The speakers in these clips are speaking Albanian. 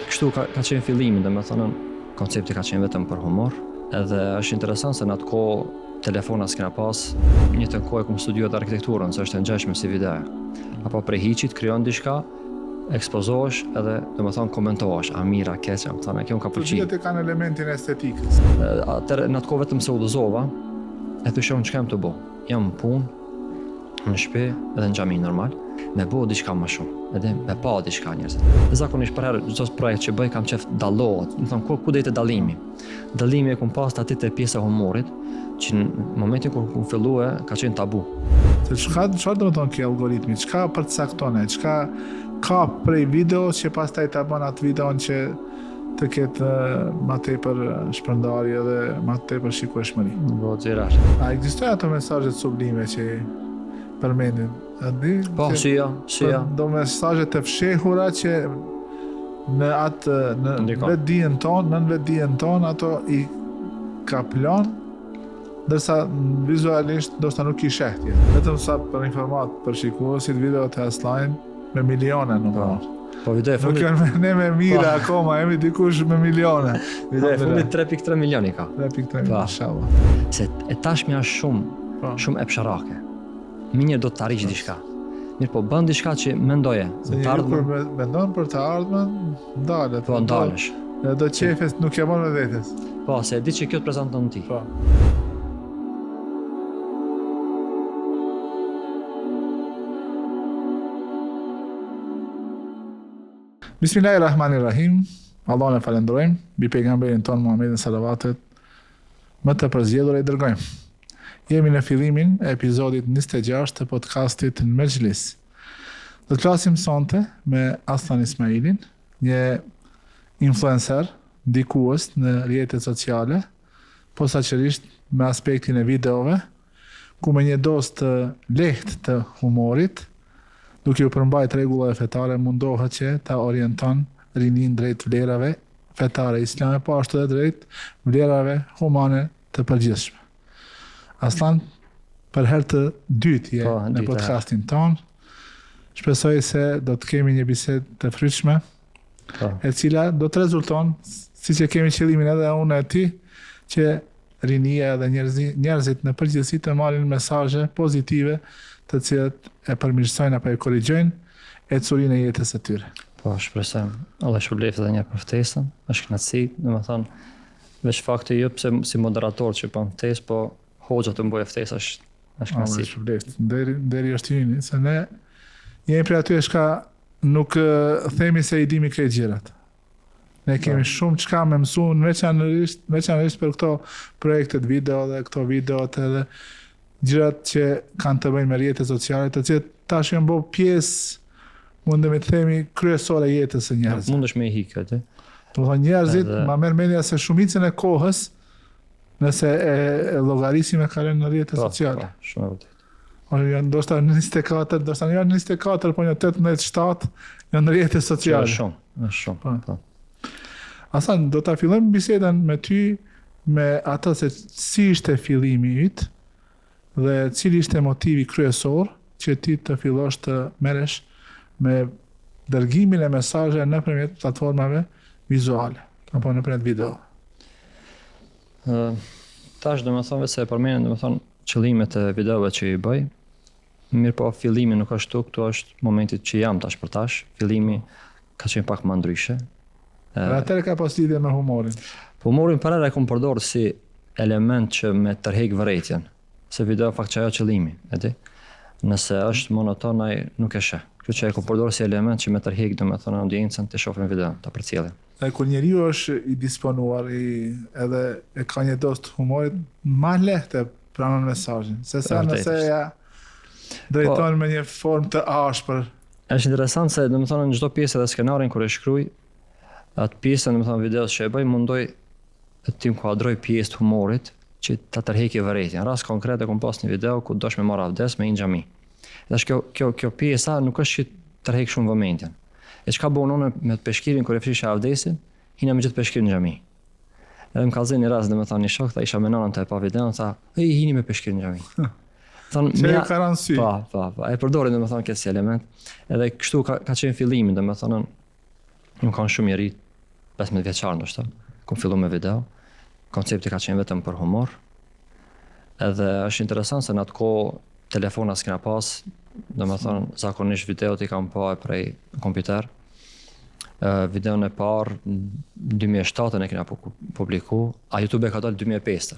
kështu ka qenë fillimi, domethënë koncepti ka qenë vetëm për humor, edhe është interesant se në atë kohë telefona s'kena pas, një të kohë kum studiuar arkitekturën, se është e ngjashme si video. Apo prej hiçit krijon diçka, ekspozohesh edhe domethënë komentohesh, a mira, keq, më thonë, kjo ka pëlqyer. Videot kanë elementin estetikës. Atëherë në atë kohë vetëm se udhëzova, e thëshëm ç'kam të bëj. Jam në punë, në shtëpi edhe në xhami normal, me bëu diçka më shumë, edhe me pa diçka njerëzit. Zakonisht për herë çdo projekt që bëj kam qef dallohet, më thon ku deri te dallimi. Dallimi e kum pas aty te pjesa e humorit, që në momentin kur fillua ka qenë tabu. Se çfarë do të thonë ky algoritmi? Çka përcakton, çka ka prej videos që pastaj ta bën atë videon që të ketë më tepër shpërndarje dhe më tepër shikueshmëri. Bëhet zërar. A ekzistojnë ato mesazhe sublime që përmendin? Po, si jo. Do mesazhet e fshehura që në atë në vetdijen ton ato i kaplon, ndërsa vizualisht ndoshta nuk i sheh tjetër. Vetëm sa për informat për shikuesit videot e Asllajn me miliona në fund. Po video e fundit. Nuk janë ne me mira akoma, jemi dikush me miliona. Video e fundit 3.3 milioni ka. 3.3 milioni, inshallah. Se e tashmi është shumë e psharake. Minjë do të arrish diçka. Mirë po bën diçka që mendoje. Se njëri kur mendon për të ardhmen, ndalet. Po ndalesh. Do qefes nuk e bën me vetes. Po, se e di që kjo të prezanton ti. Po. Bismillahirrahmanirrahim. Allahun e falenderojmë, mbi pejgamberin ton Muhammedin salavatet, më të përzgjedhur e dërgojmë. Jemi në fillimin e episodit 26 të podcastit në Mexhlis. Do të flasim sonte me Aslan Ismailin, një influencer, ndikues në rrjetet sociale, posaçërisht me aspektin e videove, ku me një dozë të lehtë të humorit, duke u përmbajt rregullave fetare, mundohet që ta orienton rinin drejt vlerave fetare islame, po ashtu edhe drejt vlerave humane të përgjithshme. Aslan, për herë të dytë në podcastin ton, shpresoj se do të kemi një bisedë të frytshme, e cila do të rezulton, siç e kemi qëllimin edhe unë e ti, që rinia dhe njerëzit në përgjithësi të marrin mesazhe pozitive, të cilat e përmirësojnë apo e korrigjojnë ecurinë e jetës së tyre. Po, shpresojmë. Allah shpëlbeft edhe një për ftesën. Është kënaqësi, domethënë, veç fakti jo pse si moderator që po ftesë, po hoxha të mbojë ftesë është kënaqësi. Allah shpëlbeft. Deri është hyni, se ne jemi për aty shka nuk themi se i dimi krejt gjërat. Ne kemi shumë çka me mësu, veçanërisht për këto projektet video dhe këto videot edhe gjërat që kanë të bëjnë me rrjetet sociale, të cilat tash janë bërë pjesë, mundemi të themi, kryesore jetës së njerëzve. Mundesh me i hik atë. Do të thonë njerëzit, ma merr mendja se shumicën e kohës, nëse e llogarisim e kalojnë në rrjetet sociale. Po, shumë e vërtetë. Janë ndoshta 24, ndoshta jo 24, po një 18-7 janë në rrjetet sociale. Është shumë. Po. Aslan, do ta fillojmë bisedën me ty me atë se si ishte fillimi yt dhe cili ishte motivi kryesor që ti të fillosh të merresh me dërgimin e mesazheve nëpërmjet platformave vizuale apo nëpërmjet video. Tash domethënë vetë se e përmendën domethënë qëllimet e videove që i bëj. Mirë po fillimi nuk është këtu është momenti që jam tash për tash. Fillimi ka qenë pak më ndryshe. Atëherë ka pas lidhje me humorin. Po humorin para e kom përdorur si element që me tërheq vërejtjen. Se video fakt që ajo qëllimi, e di. Nëse është monoton ai nuk e sheh. Kjo që e kom përdorur si element që me tërheq domethënë audiencën të shohin video, ta përcjellin. Kur njeriu është i disponuar edhe e ka një dozë të humorit, më lehtë pranon mesazhin, sesa nëse ja drejton me një formë të ashpër. Është interesant se domethënë në çdo pjesë edhe skenarin kur e shkruaj, atë pjesën domethënë videos që e bëj mundoj të inkuadroj pjesë të humorit që ta tërheqë vërejtjen. Në rast konkret e kam pas një video ku dosh me marr avdes me një xhami. Dhe kjo pjesa nuk është që tërheq shumë vëmendjen. E çka bën unë me peshkirin kur e fshisha avdesin, hina me gjithë peshkirin në xhami. Edhe më ka zënë një rast domethënë një shok, tha isha me nënën të pa videon, tha, "Ej, hini me peshkirin në xhami." Thonë, Po, e përdorin domethënë këtë si element. Edhe kështu ka qenë fillimi, domethënë nuk kanë shumë njerëz 15 vjeçar ndoshta, kom fillu me video. Koncepti ka qenë vetëm për humor. Edhe është interesant se në atë kohë telefona s'kena pas, domethënë zakonisht videot i kam pa prej kompjuter. Videon e parë 2007 e kena publiku, a YouTube e ka dalë 2005.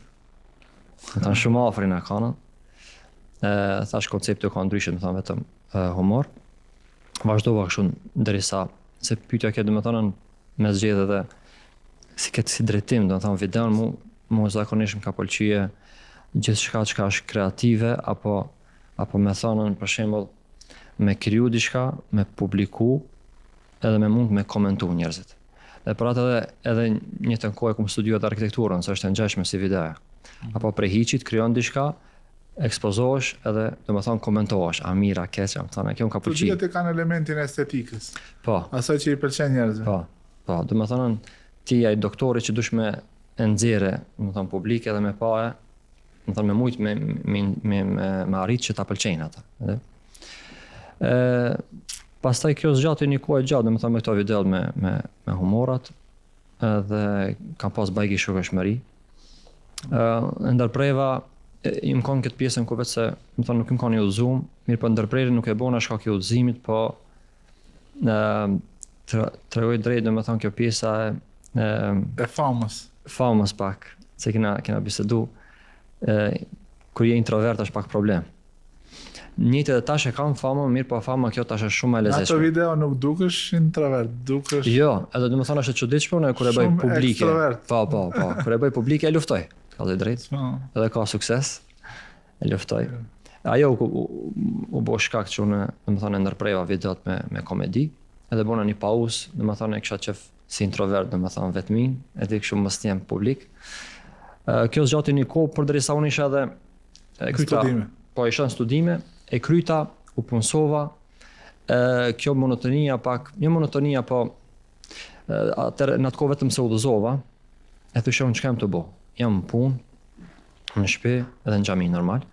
Në shumë afrin e kanën. Thash koncepti ka ndryshe, më thonë vetëm humor. Vazhdova kështu derisa se pyetja kjo domethënë me zgjedhje edhe si drejtim, domethënë videon mu zakonisht më ka pëlqyer gjithçka që është kreative apo me thonën për shembull me kriju diçka, me publiku edhe me mund me komentu njerëzit. Dhe për atë edhe një të kohë kum studiuar arkitekturën, se është e ngjashme si video. Apo prej hiçit krijon diçka, ekspozohesh edhe domethënë komentohesh, a mirë, a keq, më thonë, kjo më ka pëlqyer. Videot kanë elementin e estetikës. Po. Asaj që i pëlqen njerëzve. Po, domethënë ti ai doktori që dush me nxjerrë, domethënë publik edhe me paë, domethënë me shumë me arrit që ta pëlqejnë ata, ëh. Pastaj kjo zgjati një kohë gjatë, domethënë me këto videot me humorat, edhe kam pas bajgi shokëshmëri. Ndërpreva i më kanë këtë pjesën ku vetë se domethënë nuk më kanë i udhëzuar, mirë po ndërprerje nuk e bëna shkak i udhëzimit, po tregoj drejt domethënë kjo pjesa e famës pak, se kena bisedu, kur je introvert është pak problem. Njëtë edhe tash e kam famën, mirë po fama kjo tash është shumë e lezetshme. Ato video nuk dukesh introvert, dukesh... Jo, edhe domethënë është e çuditshme kur e bëj publike. Po, kur e bëj publike e luftoj. Ka dhe drejt. Edhe ka sukses. E luftoj. Ajo u bë shkak që unë domethënë ndërpreva videot me komedi, edhe bëna një pauzë, domethënë e kisha qef si introvert, domethënë vetmin, edhe kështu mos jam publik. Kjo zgjati një kohë përderisa unë isha edhe studime. Po isha në studime, e kryta, u punësova, kjo monotonia pak, një monotonia, po atëherë në atë kohë vetëm se udhëzova, e thysha unë çka jam të bo. Jam në punë, në shtëpi, edhe në xhami normal.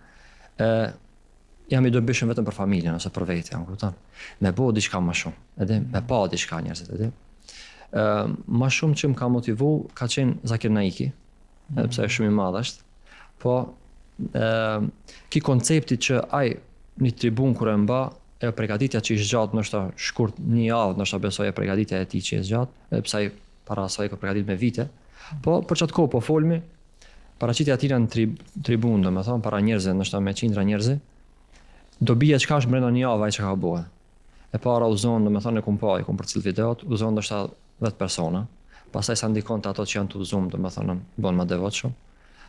Jam i dobishëm vetëm për familjen ose për vetë, jam kupton. Me bo diçka më shumë, edhe me pa diçka njerëzit, edhe. Më shumë që më ka motivu ka qenë Zakir Naiki, edhe pse është shumë i madh është, po ki koncepti që ai një tribun kur e mba, e përgatitja që ishte gjatë ndoshta shkurt një javë, ndoshta besoj e përgatitja e tij që ishte gjatë, edhe pse ai para asaj ka përgatitur me vite. Po për çat kohë po folmi, paraqitja e tij në tribun, domethënë para njerëzve, ndoshta me qindra njerëz, do bija çka është brenda një javë ai çka ka bëu. E para u zon, domethënë e kum përcjell videot, u zon ndoshta 10 persona. Pastaj sa ndikon te ato që janë të udhëzuar, domethënë bën më devotshëm.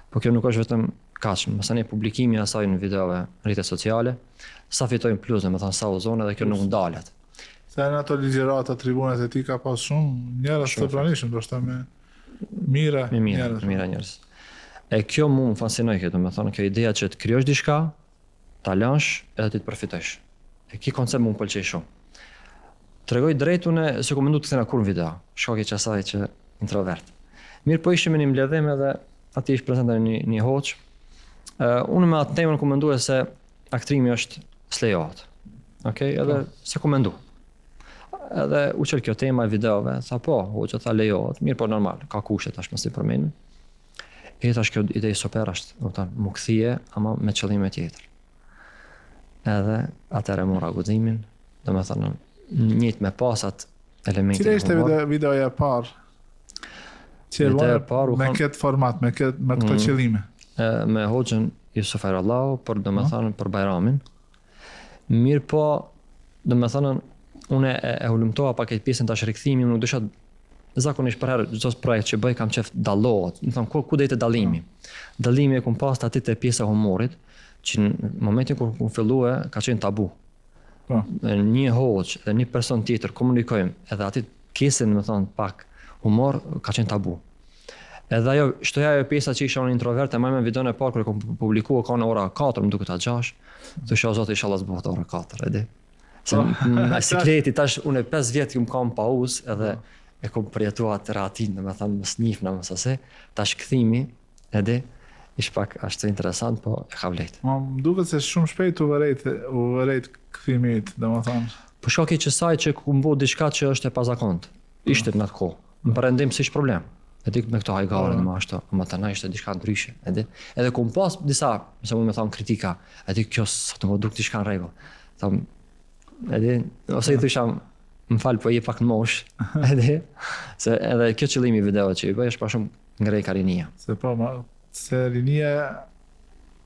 Po kjo nuk është vetëm kaq, mësoni publikimi i asaj në videove në rrjetet sociale, sa fitojnë plus, domethënë sa u zon edhe kjo nuk ndalet. Se në ato ligjërata, tribunat e tij ka pas shumë njerëz të pranishëm, ndoshta me mira njerëz. E kjo mu më fascinoi kjo, domethënë kjo ideja që të krijosh diçka, ta lësh edhe ti të përfitosh. E ky koncept më pëlqej shumë. Tregoj drejt unë se ku mendoj të kthena kur në video, shoku i asaj që introvert. Mirë po ishim në një mbledhjem edhe aty ish prezantuar një hoç. Unë me atë temën ku mendoj se aktrimi është s'lejohet. Okej, edhe se ku mendoj. Edhe u çel kjo tema e videove, tha po, hoçja tha lejohet. Mirë po normal, ka kushte tash mos i përmend. E tash kjo ide super është, do të thonë, më kthie, ama me qëllime tjetër. Edhe atëherë mora guximin, domethënë njëjtë me pasat elemente. Cila ishte videoja e parë? Me këtë format, me këto qëllime. Me hoxhën Yusuf Ayrallahu, por domethënë për Bajramin. Mirë po, domethënë unë e hulumtova pak këtë pjesën tash rikthimi, nuk dësha zakonisht për herë çdo projekt që bëj kam qef dallohet. Do të them ku deri te dallimi. Dallimi e kum pas aty te pjesa e humorit, që në momentin kur fillua ka qenë tabu. Po. Një hoç dhe një person tjetër komunikojmë, edhe aty pjesën, domethënë pak humor ka qenë tabu. Edhe ajo shtoja ajo pjesa që isha unë introvert, e marrëm videon e parë kur e kam publikuar kanë ora 4, më duket ta 6. Thosha zot inshallah zbot ora 4, edhe. Se me sikleti tash unë 5 vjet që më kam pauzë edhe e kom përjetuar atë ratin, domethënë mos njihna mos asë, tash kthimi edhe ish pak ashtu interesant, po e ka vlejt. Më duket se shumë shpejt u vërejt kthimit, domethënë. Po shoku që saj që ku mbo diçka që është e pazakontë. Ishte në atë kohë. në parendim s'ishte problem. E di me këto hajgare më ashtu, ama tani ishte diçka ndryshe, e di. Edhe kum pas disa, nëse mund të them kritika, e di kjo sa të më duk diçka në rregull. Tham, e di, ose i thosha më fal po je pak në mosh, e di. Se edhe kjo qëllimi i videoit që i bëj është pa shumë ngrej ka rinia. Se rinia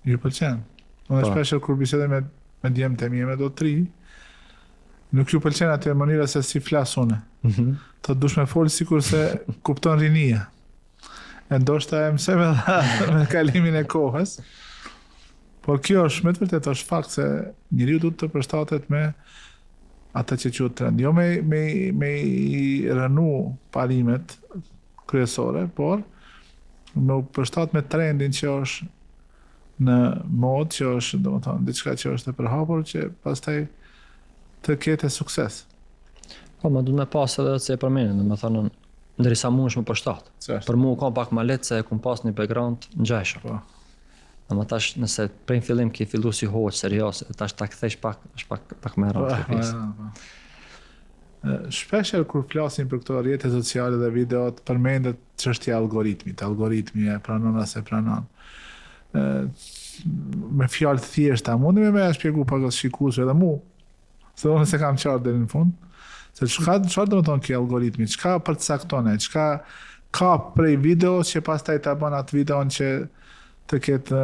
ju pëlqen. Unë shpesh kur bisedoj me djemtë e mi me do tri, nuk ju pëlqen atë mënyra se si flas unë. Të dush me folë sikur se kupton rinia. E ndoshta e mësoj me kalimin e kohës. Por kjo është me të vërtet është fakt se njeriu duhet të përshtatet me atë që quhet trend. Jo me i rënu parimet kryesore, por me u përshtat me trendin që është në mod, që është domethënë diçka që është e përhapur që pastaj të ketë sukses. Po, ma du me pas edhe se e përmenin, domethënë ndërsa mund është më përshtat. Për mua ka pak më lehtë se e kum pas një background ngjashëm. Po. Ama tash nëse prej fillim ke fillu si hoç serioz, tash ta kthesh është pak më rrallë. Shpesh kur flasim për këto rrjete sociale dhe videot, përmendet çështja e algoritmit. Algoritmi e pranon as e pranon. Me fjalë të thjeshta, mundi me shpjegu pak shikuesve edhe mua. Se unë se kam qartë deri në fund. Se çfarë do të thonë kjo algoritmi? Çka përcakton ai? Çka ka prej videos që pastaj ta bën atë videon që të ketë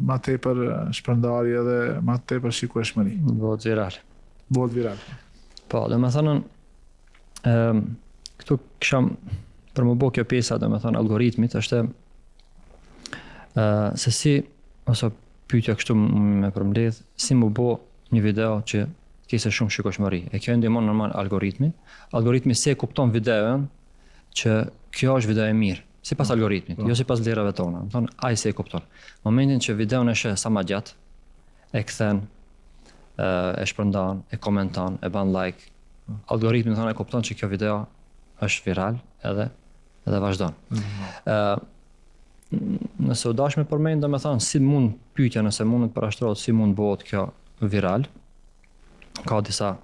më tepër shpërndarje dhe më tepër shikueshmëri. Bëhet viral. Bëhet viral. Po, domethënë këtu kisha për më bë kjo pjesa, domethënë algoritmit është se si ose pyetja kështu me përmbledh, si më bë një video që kese shumë shikoshmëri. E kjo ndihmon normal algoritmi. Algoritmi se kupton videon që kjo është video e mirë, sipas algoritmit, jo sipas vlerave tona. Do të thonë ai se e kupton. Momentin që videon e sheh sa më gjatë, e kthen, e shpërndan, e komenton, e bën like, algoritmi thonë e kupton që kjo video është viral edhe vazhdon. Nëse u dash me përmend, domethënë si mund pyetja nëse mund të parashtrohet si mund bëhet kjo viral. Ka disa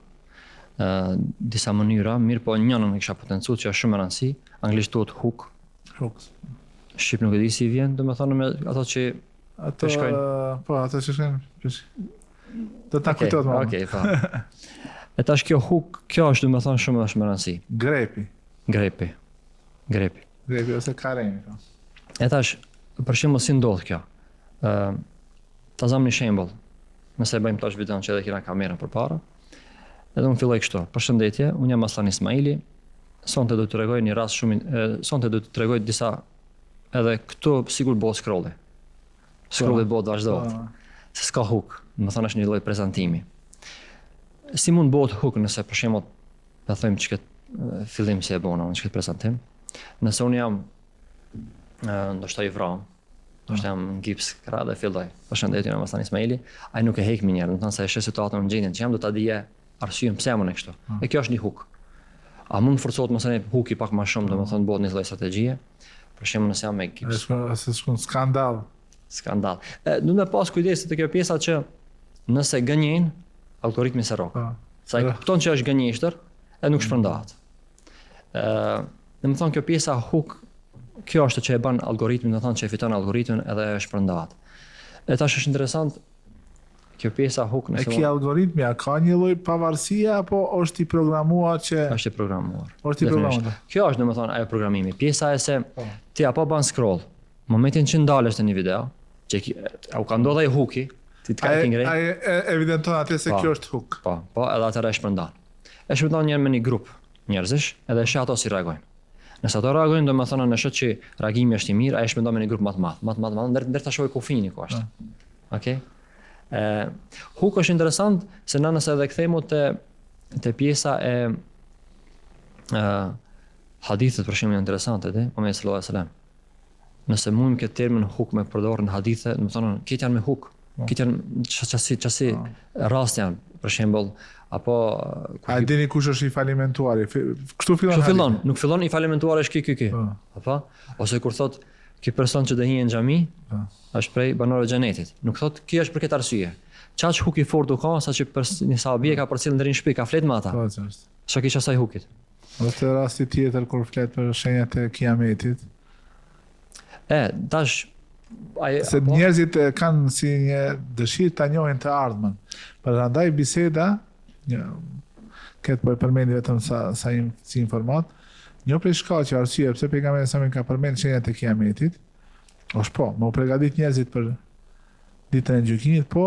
mënyra, mirë po njënën e kisha potencuar që është shumë e rëndësi, anglisht thuhet hook. Shqip nuk e di si vjen, domethënë me ato që ato shkojnë. Po, ato që shkojnë. Do ta kujtohet më. Okej, po. E tash kjo hook, kjo është domethënë shumë e rëndësi. Grepi ose karemi. E tash për shembull si ndodh kjo? Ta zëm një shembull. Nëse bëjmë tash videon që edhe kena kamerën përpara. Edhe unë filloj kështu. Përshëndetje, unë jam Aslan Ismaili. Sonte do të tregoj një rast sonte do të tregoj disa edhe këtu sigur bëhet scrolli. Scrolli bëhet vazhdohet. Se s'ka hook, më thonë është një lloj prezantimi. Si mund bëhet hook nëse për shembull ta them çka fillim si e bëna, unë çka prezantim. Nëse unë jam ndoshta i vram, ndoshta jam në gips krah dhe filloj. Përshëndetje, jam Aslan Ismaili. Ai nuk e hek më njëherë, do të thonë se e sheh situatën në gjendjen që jam, do ta dije arsyen pse jam unë kështu. E kjo është një hook. A mund forcohet mos e hooki pak më shumë, domethënë bëhet një lloj strategjie. Për shembull nëse jam me gips. Është një skandal. Duhet të pas kujdes te kjo pjesa që nëse gënjen, algoritmi se rrok. Sa i kupton që është gënjeshtër, e nuk shpërndahet. Domethënë kjo pjesa hook, kjo është që e bën algoritmin, do të thonë që e fiton algoritmin edhe e shpërndahet. E tash është interesant kjo pjesa hook nëse ky algoritmi ka një lloj pavarësie apo është i programuar që është i programuar. Është i programuar. Kjo është domethënë ajo programimi. Pjesa e se ti apo bën scroll, momentin që ndalesh në një video, që au ka ndodhur ai hooki, ti të ka tingre. Ai evidenton atë se kjo është hook. Po, edhe atëra e shpërndan. E shpërndan një me një grup njerëzish, edhe e sheh ato si reagojnë. Nëse ato reagojnë, domethënë në shoq që reagimi është i mirë, ai shpërndan me një grup më të madh, ndër ta shohë kufini ku është. Okej. Hook është interesant se na nëse edhe kthehemi te pjesa e hadithet për shembull interesante te Muhamedi sallallahu alaihi wasallam. Nëse mund këtë termin hook me përdorur në hadithe, do të thonë këtë janë me hook. Këtë janë çasi rast janë për shembull apo a dini kush është i falimentuari? Kështu fillon. Nuk fillon i falimentuari është ky. Apo ose kur thot ky person që do hinë në xhami, është prej banorëve të xhenetit. Nuk thot ky është për këtë arsye. Çaq hooki fort u ka sa që një sahabi ka përcjell ndër në shtëpi, ka flet me ata. Po, ç'është. Sa kish asaj hookit. Është rasti tjetër kur flet për shenjat e kiametit. Tash Se njerëzit kanë si një dëshirë ta njohin të ardhmen. Prandaj biseda, këtë po e përmendi vetëm si informat, një prej shkaqeve arsye pse pejgamberi sa më ka përmendur shenjat e kiametit, është më përgatit njerëzit për ditën e gjykimit,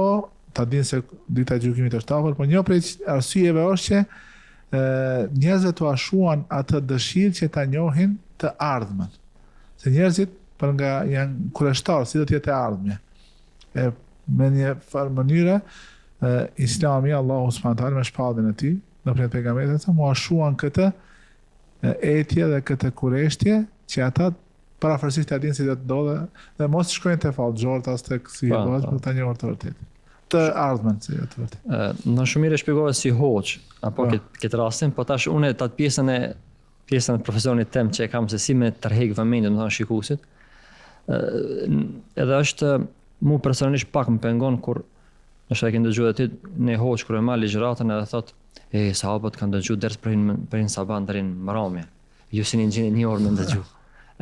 ta dinë se dita e gjykimit është afër, po një prej arsyeve është që njerëzit u ashuan atë dëshirë që ta njohin të ardhmen. Se njerëzit për nga janë kureshtarë, si do t'jetë e ardhmja. Me një farë mënyre, Islami, Allahu subhanahu me shpalljen e tij, në prej pejgamberit, mu ashuan këtë etje dhe këtë kureshtje, që ata parafërsisht e dinë si do të ndodhe, dhe mos shkojnë të fallxhort as tek sihirbaz, për ta njohur të vërtetë. Të ardhmen se të vërtetë. Në shumë mirë shpjegove si hoç, apo këtë rastin, po tash unë atë pjesën e profesionit tem që e kam se si me tërheq vëmendjen, domethënë shikuesit, edhe është mu personalisht pak më pengon kur është e ke ndëgjuar ti në hoç kur e marr ligjëratën edhe thot sahabët kanë dëgjuar ders për saban deri në mramje. Ju si një orë me ndëgju.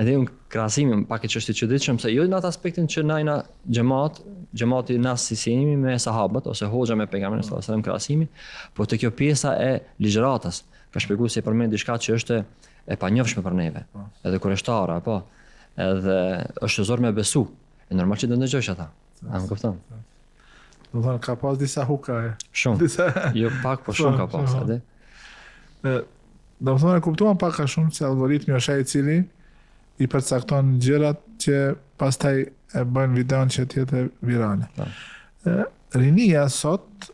Edhe unë krahasimi pak e çështë çuditshëm se jo në atë aspektin që na xhamati nas si jemi me sahabët ose hoxha me pejgamberin sallallahu alajhi wasallam krahasimi, po te kjo pjesa e ligjëratës ka shpjeguar se përmend diçka që është e panjohshme për neve. Edhe kurështara apo edhe është zor me besu. E normal që do ndëgjosh ata. A më kupton? Do të thonë ka pas disa huka. Shumë. Jo pak, po shumë ka pas, edhe. Do të thonë kuptuam pak a shumë se algoritmi është ai i cili i përcakton gjërat që pastaj e bën videon që të jetë virale. Rinia sot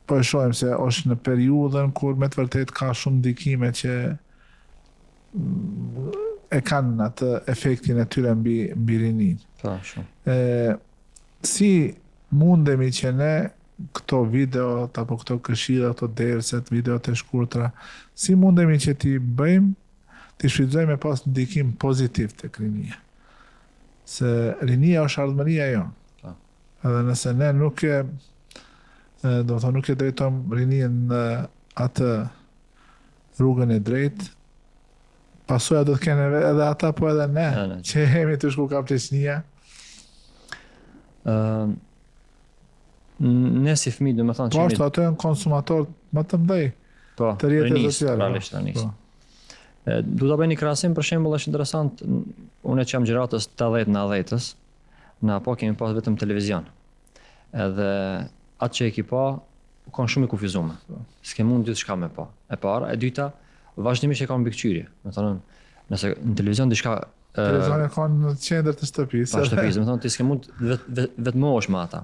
po e shohim se është në periudhën kur me të vërtet ka shumë ndikime që e kanë atë efektin e tyre mbi rinin. Si mundemi që ne këto video apo këto këshilla, këto derset, videot e shkurtra, si mundemi që t'i bëjmë, t'i shfrytëzojmë me pas ndikim pozitiv tek rinia. Se rinia është ardhmëria jonë. Edhe nëse ne nuk e drejtojmë rinin në atë rrugën e drejtë, pasojë do të kenë edhe ata po edhe ne, që jemi të shku ka pleqnia. Ne si fëmijë, domethënë që ashtu ato janë konsumator më të mëdhej të rrjeteve sociale. Du ta bëj një krahasim për shembull është interesant, unë që jam gjeratës 80-90-s, na po kemi pas vetëm televizion. Edhe atë që e ki pa, kanë shumë i kufizuar. S'ke mund gjithçka me pa. E para, e dyta, vazhdimisht e kanë mbikëqyrje. Do të thonë, nëse në televizion diçka televizion e kanë në qendër të shtëpisë. Pa shtëpisë, do të thonë ti s'ke mund vetmohesh me ata.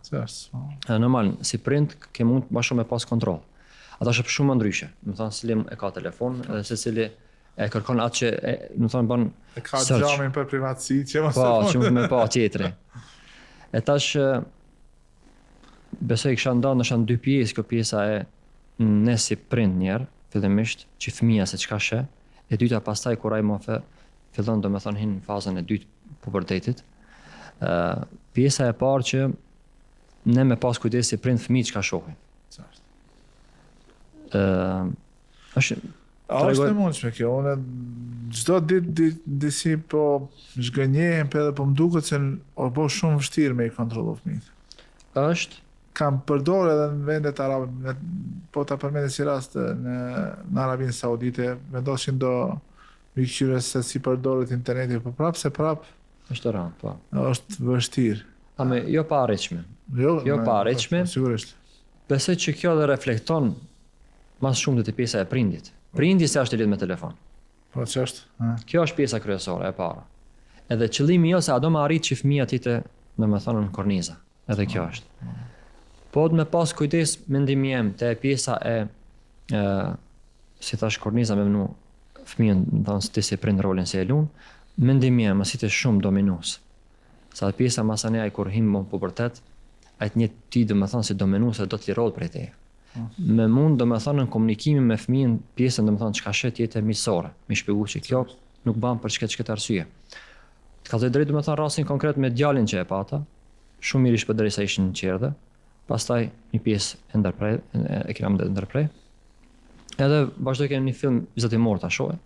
Normal, si prind ke mund më shumë me pas kontroll. Ata është shumë ndryshe. Do të thonë selim e ka telefon, edhe secili e kërkon atë që do të thonë bën e ka xhamin për privatësi që mos që mund me pa tjetri. E tash besoj kisha ndarë në dy pjesë, kjo pjesa e ne si prind njerë, fillimisht që fëmia se çka sheh, e dyta pastaj kur ai më fillon domethënë hin në fazën e dytë pubertetit. Pjesa e parë që ne me pas kujdes si prind fëmijë çka shohin. Është e mundshme kjo, unë çdo ditë disi po zgënjehem edhe po më duket se është shumë vështirë me i kontrollu fëmijët. Kam përdorur edhe në vendet arabe, po ta përmendë si rast në Arabinë Saudite, vendosin do mbikëqyrje se si përdoret interneti, po prap është rënd, po. Është vështirë. Ame jo pa arritshme. Jo pa arritshme. Sigurisht. Besoj që kjo dhe reflekton mas shumë të pjesa e prindit. Prindi se është i lidhur me telefon. Po ç'është? Kjo është pjesa kryesore e para. Edhe qëllimi jo se a do më arrit që fëmia ti të, domethënë, në korniza. Edhe kjo është. Po të me pas kujdes mendimi jem te pjesa si thash korniza me mënu fëmijën, domethënë ti si prind rolin se e lun, mendimi jem si të shumë dominues. Sa pjesa masanea kur him në pubertet, ai të njëjtë ti domethënë si dominues do të lirohet prej teje. Me mund domethënë në komunikimin me fëmijën pjesën domethënë çka shet jetë miqësore, më shpjegoj që kjo nuk bën për çka arsye. Të kallzoj drejt domethënë rastin konkret me djalin që e pata, shumë mirë ishte derisa ishin në qerdhe, pastaj një pjesë e ndërprej, e kemi ndërprej. Edhe vazhdoj kemi një film vizatimor ta shohë.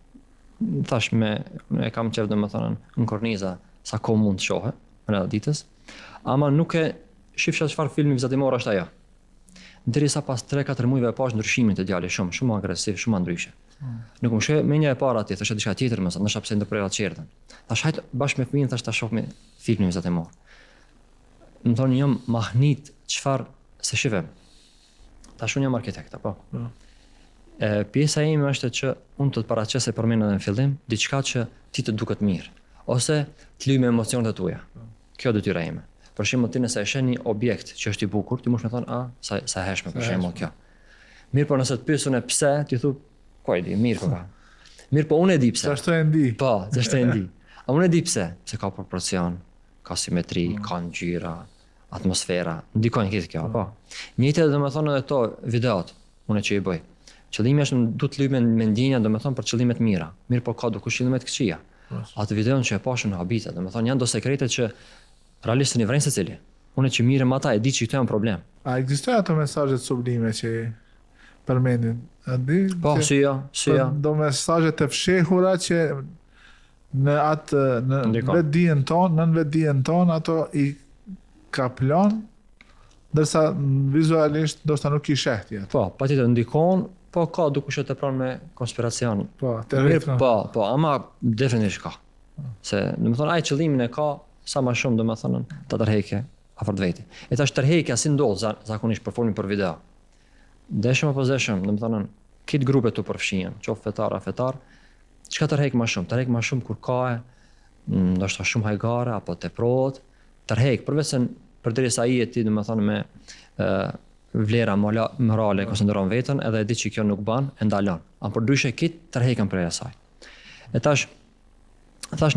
Thash e kam qef domethënë në korniza sa kohë mund të shohë rreth ditës. Ama nuk e shifsha çfarë filmi vizatimor është ajo. Derisa pas 3-4 muajve pash ndryshimin të djalit shumë agresiv, shumë ndryshe. Nuk më sheh me një e para atje, thashë diçka tjetër më sa, ndoshta pse ndërprera çerdën. Tash hajt bashkë me fëmijën tash ta shoh me filmin vizatimor. Më thonë jam mahnit çfarë se shifem. Tash unë jam arkitekt apo. Pjesa ime është që unë të paraqes e përmend edhe në fillim diçka që ti të duket mirë ose të lyj me emocionet e tua. Kjo detyra ime. Për shembull ti nëse e sheh një objekt që është i bukur, ti mund të thonë, sa heshme për shembull kjo. Mirë, po nëse të pyesun e pse, ti thu, ku e di, mirë po ka. Mirë, po unë e di pse. Ashtu e ndi. Po, ç'është e ndi. A unë e di pse, se ka proporcion, ka simetri, ka ngjyra, atmosfera, ndikojnë këtë kjo, po. Njëjtë domethënë edhe to videot, unë që i bëj. Qëllimi është du të lyj me ndjenja, domethënë për qëllime të mira. Mirë, po ka duke qëllime të këqija. Atë videon që e pashën në habitat, domethënë janë do sekrete që realistin i vren secili. Unë që mirë ata e di që këto janë problem. A ekzistojnë ato mesazhe sublime që përmendin? A di? Po, si jo. Do mesazhe të fshehura që në atë në vetdijen ton ato i kaplon, ndërsa vizualisht ndoshta nuk i sheh ti atë. Po, patjetër ndikon, po ka duke qenë të pranë me konspiracion. Po, po, ama definisht ka. Se domethënë ai qëllimin e ka sa më shumë domethënë ta tërheqë afër vetë. E tash tërheqja si ndodh zakonisht për folmin për video. Deshëm apo zeshëm, domethënë këtë grupe të përfshihen, qoftë fetar, çka tërheq më shumë? Tërheq më shumë kur ka ndoshta shumë hajgare apo teprohet, tërheq përveç se përderisa ai e ti domethënë me vlera morale konsideron veten edhe e di që kjo nuk ban, e ndalon. An përndryshe kit tërheqën prej asaj. E tash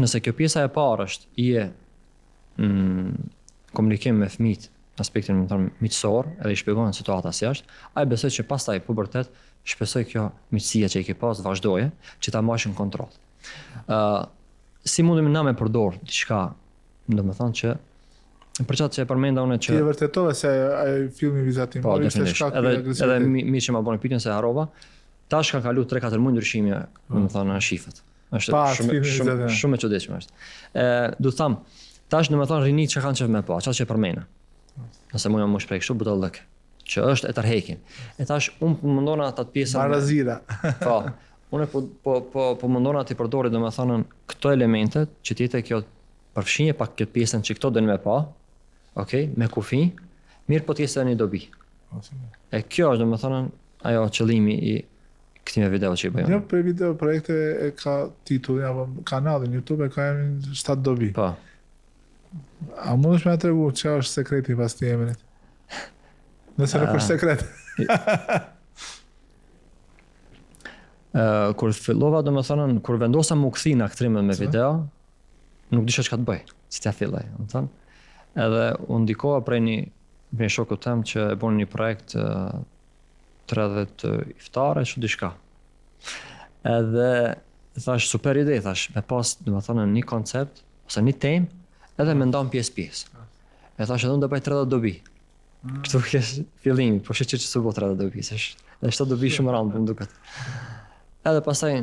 nëse kjo pjesa e parë është komunikim me fëmijët, aspektin miqësor, edhe i shpjegon situata si është, ai besoj që pastaj pubertet shpresoj kjo miqësia që i ke pas vazhdoje, që ta marrësh në kontroll. Si mundemi na me përdor diçka, domethënë që për çfarë që e përmenda unë që ti e vërtetove se ai filmi vizatimor ishte shkak i agresivitet. Edhe mi që ma bënë pyetjen se harrova, tash ka kaluar 3-4 muaj ndryshime, domethënë në shifët. Është shumë e çuditshme është. Do të them, tash domethënë rinit që kanë qef me pa, çfarë që përmena. Nëse mua më shpreh kështu butallëk, që është e tërheqin. E tash unë mundona atë pjesën marazira. Po, unë po mundona ti përdori domethënë këto elementet që ti jetë kjo përfshinje pak këtë pjesën që këto do me pa. Okej, me kufi, mirë po t'jesë një dobi. E kjo është domethënë ajo qëllimi i këtij video që i bëjmë. Jo, për video projekte e ka titullin apo kanalin YouTube e ka 7 dobi. Po. A mundesh me tregu çfarë është sekreti pas të emrit? Nëse nuk është sekret. Kur fillova domethënë kur vendosa më u kthi në aktrimin me video, nuk disha çka të bëj. Si t'ia filloj, domethënë. Edhe unë ndikova prej një shokut tem që e bën një projekt 30 iftare, çu diçka. Edhe thash super ide, thash me pas domethënë një koncept ose një temë, edhe me ndan pjesë. E thash edhe unë do bëj 30 dobi. Kështu që fillimi, po shiç që s'u bë 30 dobi, se është 7 dobi shumë rënd më duket. Edhe pastaj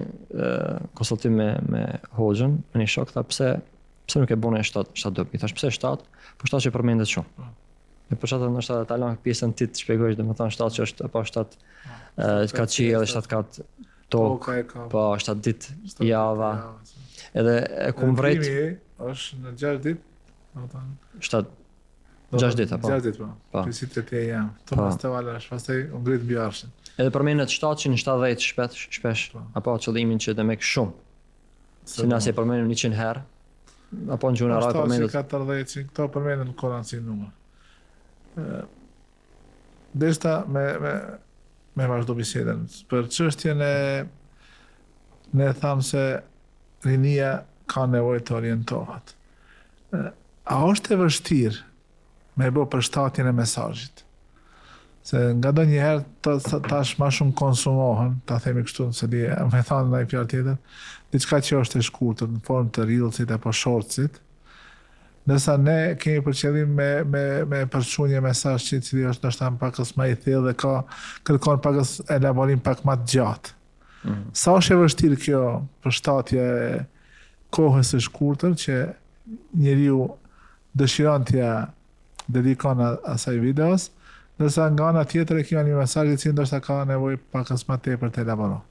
konsultim me hoxhën, me një shok, tha pse nuk e bënë 7 dobi. Thash pse 7? Po 7 që përmendet shumë. E po çfarë ndoshta ta lëm pjesën ti të shpjegojsh domethënë 7 që është apo 7 ka qi edhe 7 ka tokë. Po 7 ditë java. Edhe e kum vret është në 6 ditë, domethënë 6 ditë apo. 6 ditë po. Pjesët e tjera janë. Tomas të valash, pastaj u ngrit mbi arshin. Edhe përmendet 770 shpesh apo qëllimin që demek shumë. Si nëse e përmendim 100 herë apo në gjuna raj përmendet 40, këto përmenden në Koran si numër. Deshta me vazhdo bisedën për çështjen ne tham se rinia ka nevojë të orientohet. A është e vështirë me bë përshtatjen e mesazhit? Se nga do njëherë tash ma shumë konsumohen, ta themi kështu nëse di, me thanë në i fjalë tjetër, diçka që është e shkurtër në formë të reelsit apo shortsit, Ndërsa ne kemi për qëllim me përçu një mesazh që i cili është ndoshta pakës më i thellë dhe kërkon pakës elaborim pak më të gjatë. Sa është e vështirë kjo përshtatje e kohës së shkurtër që njeriu dëshiron t'ja dedikon asaj videos, ndërsa nga ana tjetër e kjo një mesazh i cili ndoshta ka nevojë pakës më tepër të elaboron.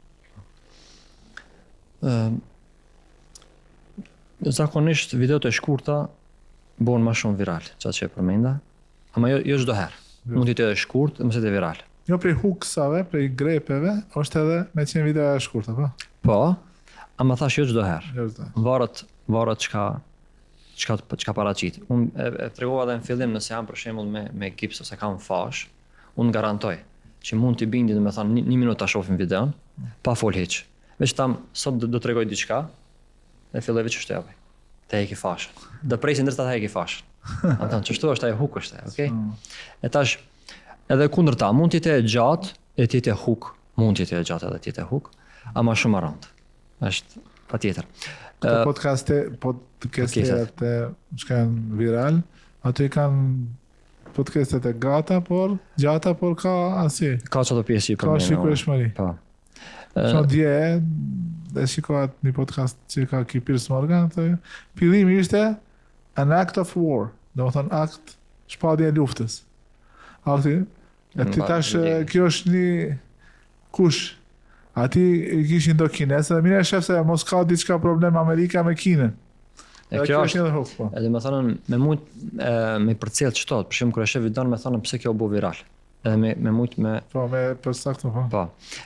Zakonisht videot e shkurta bëhen më shumë viral, çfarë që e përmenda, ama jo çdo herë. Mund të jetë shkurt, mos jetë viral. Jo prej hooksave, prej grepeve, është edhe me qenë video e shkurta, po? Po, ama thash jo çdo herë. Jo çdo. Varet çka paraqit. Unë e tregova edhe në fillim nëse jam për shembull me gips ose kam fash, unë garantoj që mund t'i bindi domethënë një minutë ta shohim videon pa fol hiç. Veç tam sot do tregoj diçka dhe filloj veç shtevë. Të heqi fashën. Do presin ndërsa ta heqi fashën. Anton, çështu është ajo hook është, okay? E tash edhe kundërta, mund të jetë e gjatë, e të jetë hook, mund të jetë e gjatë edhe të jetë hook, ama shumë rënd. Është patjetër. Këto podcastet që janë viral, ato i kanë podcastet e gjata, por ka asi. Ka çdo pjesë Ka shikueshmëri. Po. Shumë dje dhe shikohat një podcast që ka Piers Morgan, fillimi ishte an act of war, do të thonë akt shpallje e luftës. Akti, e ti tash kjo është një kush. Ati i kishin do Kines, dhe mire shef se mos ka diçka problem Amerika me Kinën. E kjo është edhe huk, po. Edhe me thonën, me përcjell çto, për shembull kur e shef videon me thonën pse kjo u bë viral. Edhe me mujt me po me përsaktën po. Po.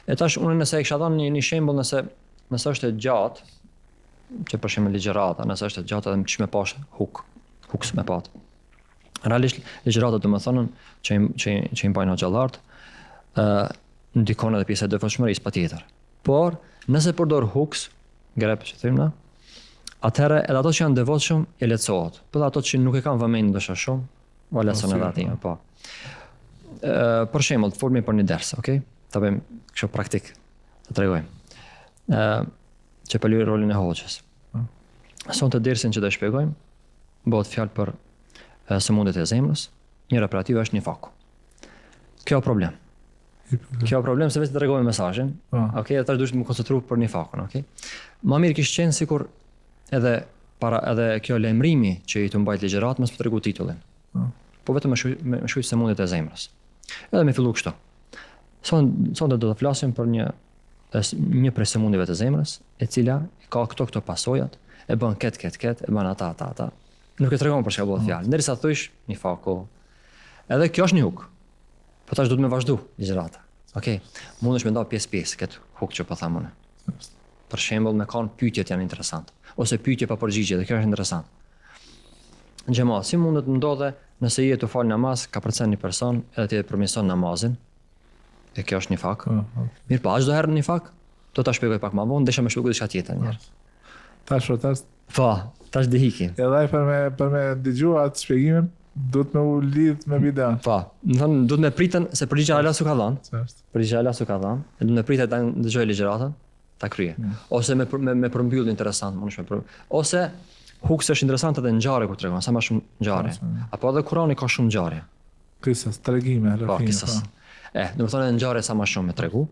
E tash unë nëse e kisha dhënë një shembull nëse është e gjatë, që për shembull ligjërata, nëse është e gjatë edhe më pash hooks me pat. Realisht ligjërata domethënë që i bajnë xhallart, ndikon edhe pjesa e devotshmërisë patjetër. Por nëse përdor hooks, grep që them na, atëherë edhe ato që janë devotshëm e lehtësohet. Po ato që nuk e kanë vëmendje ndoshta shumë, o lehtëson edhe aty, po. Për shembull, folmi për një ders, okay? Ta bëjmë kështu praktik, të tregojmë. Që për rolin e hoxhës. Sonte dersin që do shpjegojmë, bëhet fjalë për sëmundjet e zemrës, njëra prej atyre është nifaku. Kjo problem. Kjo problem se vetë tregojmë mesazhin. Okay, tash duhet të më koncentroj për nifakun, okay? Më mirë kish qenë sikur edhe kjo lajmërimi që i të mbajt ligjërat mos më tregu titullin. Po vetëm me shkruaj sëmundjet e zemrës. Edhe me fillu kështu. Sonte do të flasim për një prej sëmundjeve të zemrës, e cila ka këto pasojat, e bën ket, e bën ata. Nuk e tregon për çka bëhet fjalë. Ndërsa thosh nifaku. Edhe kjo është një huk. Po tash duhet me vazhdu ligjërata. Okej. Mundesh me nda pjesë këtë huk që po tham unë. Për shembull, me kanë pyetjet janë interesante, ose pyetje pa përgjigje, dhe kjo është interesant. Xhema, si mundet të ndodhe nëse je të fal namaz, ka përcen një person edhe ti e përmirëson namazin? E kjo është nifak. Mirë, pa çdo herë nifak? Do ta shpjegoj pak më vonë, desha më shpjegoj diçka tjetër një herë. Tash. Po, tash dihiki. Edhe për me dëgjuar atë shpjegimin, duhet me u lidh me videon. Po, do të thonë duhet me pritën se përgjigja Allah su ka dhënë. Përgjigja Allah su ka dhënë, e duhet me pritet ta dëgjoj ligjëratën, ta kryej. Ose me përmbyll interesant, mundesh me përmbyll. Ose hooks është interesante edhe ngjarje ku tregon, sa më shumë ngjarje. Apo edhe Kurani ka shumë ngjarje. Qisas, tregime, po, qisas. Do të thonë ngjarje sa më shumë me tregu.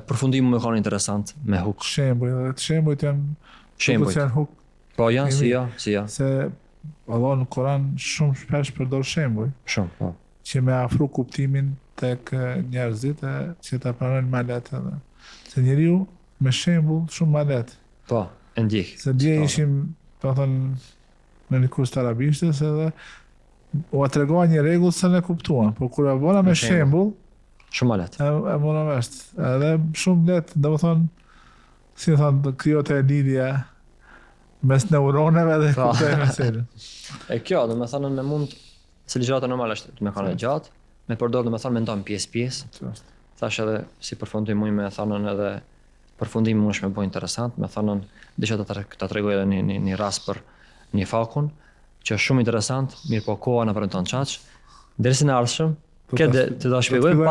Përfundimi më kanë interesant me hook. Shembujt janë hook. Po janë si ja. Se Allah në Koran shumë shpesh përdor shembuj. Shumë, po. Që me afru kuptimin tek njerëzit që ta pranojnë më lehtë edhe. Se njeriu me shembull shumë më lehtë. Po, e ndjek. Se dje ishim, do të thonë, në një kurs të arabishtes edhe u tregova një rregull se ne kuptuam, por kur e vona me shembull, shumë më lehtë. E mora vesh. Edhe shumë lehtë, do të thonë, si thonë, krijohet e lidhja mes neuroneve dhe kuptoj meselën. E kjo, do të thonë me mund se ligjërata normale është të më kanë gjatë, me përdor do të thonë me ndan pjesë. Thash edhe si përfundim me thonën edhe përfundimi mund të më bëjë interesant, me thonën desha ta tregoj edhe një rast për një fakun që është shumë interesant, mirë po koha na përton çaq. Dersin e ardhshëm, këtë të do shpjegojmë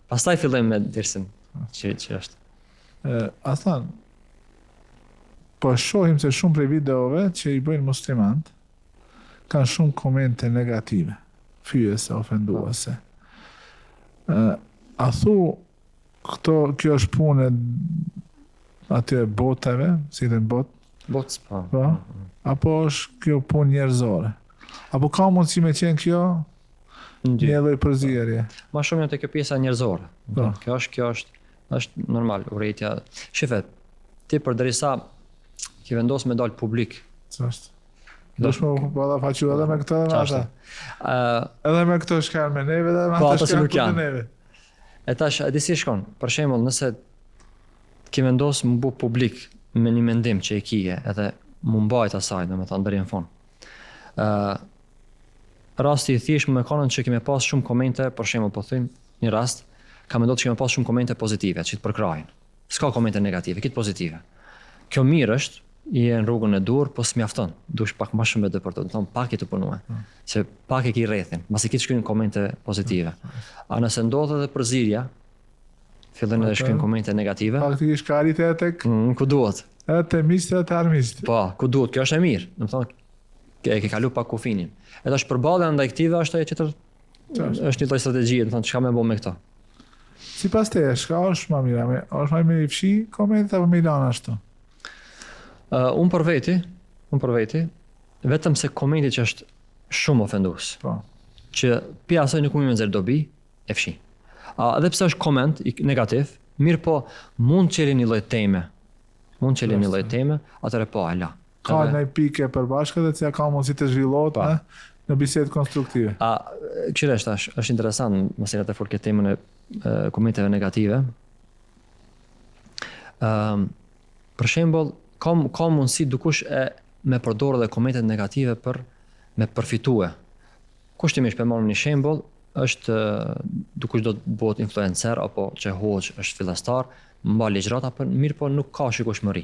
pastaj fillojmë me dersin që është. Po shohim se shumë prej videove që i bëjnë muslimanët, kanë shumë komente negative, fyese, ofenduese. A thu kjo është punë atyre botave, si dhe bot, Bots, po. Apo është kjo punë njerëzore? Apo ka mundësi me qenë kjo një lloj përzierje? Ma shumë janë te kjo pjesa njerëzore. Kjo është normal, urrejtja. Shife, ti përderisa ki vendos me dal publik. Ç'është? Dosh më balla faqu edhe me këtë edhe me ata. Edhe me këto shkallë me neve edhe me ata shkallë me neve. E tash, a di si shkon? Për shembull, nëse ki vendos më bu publik me një mendim që e kije, edhe më mbajt asaj, domethënë deri në fund. Rasti i thjeshtë me kanën që kemi pas shumë komente, për shembull po them, një rast, ka menduar që kemi pas shumë komente pozitive, që të përkrajnë. S'ka komente negative, këtë pozitive. Kjo mirë është, je në rrugën e dur, po s'mjafton. Dush pak më shumë edhe për të, thon pak i të punue. Se pak e ki rrethin, mos i ke shkruajnë komente pozitive. A nëse ndodh edhe përzierja, fillojnë edhe shkruajnë komente negative. Faktikisht ka arritë tek ku duhet. Edhe te miqtë e te armiqtë. Po, ku duhet, kjo është e mirë. Domethënë ke kalu pak kufinin. Edhe është përballja ndaj këtive është ajo tjetër. Është një lloj strategjie, domethënë çka më bën me këto. Sipas teje, çka është më mirë? Është më mirë i fshi komente apo më lan ashtu? Unë për veti, vetëm se komenti që është shumë ofendues. Po. Që pi asaj nuk më nxjerr dobi, e fshi. Edhe pse është koment negativ, mirë po mund çelë një lloj teme. Atëre po ala. Ka një pike përbashkët që ka mundësi të zhvillohet në bisedë konstruktive. Këshire është interesant, mëse të fol këtë temën e komenteve negative. Për shembull, ka mundësi dukush me përdorë dhe komentet negative për me përfitue. Kushtimisht, për marrëm një shembull, është dukush do të bëhet influencer apo që hoxh është fillestar, mba ligjrata, mirë po nuk ka shikueshmëri.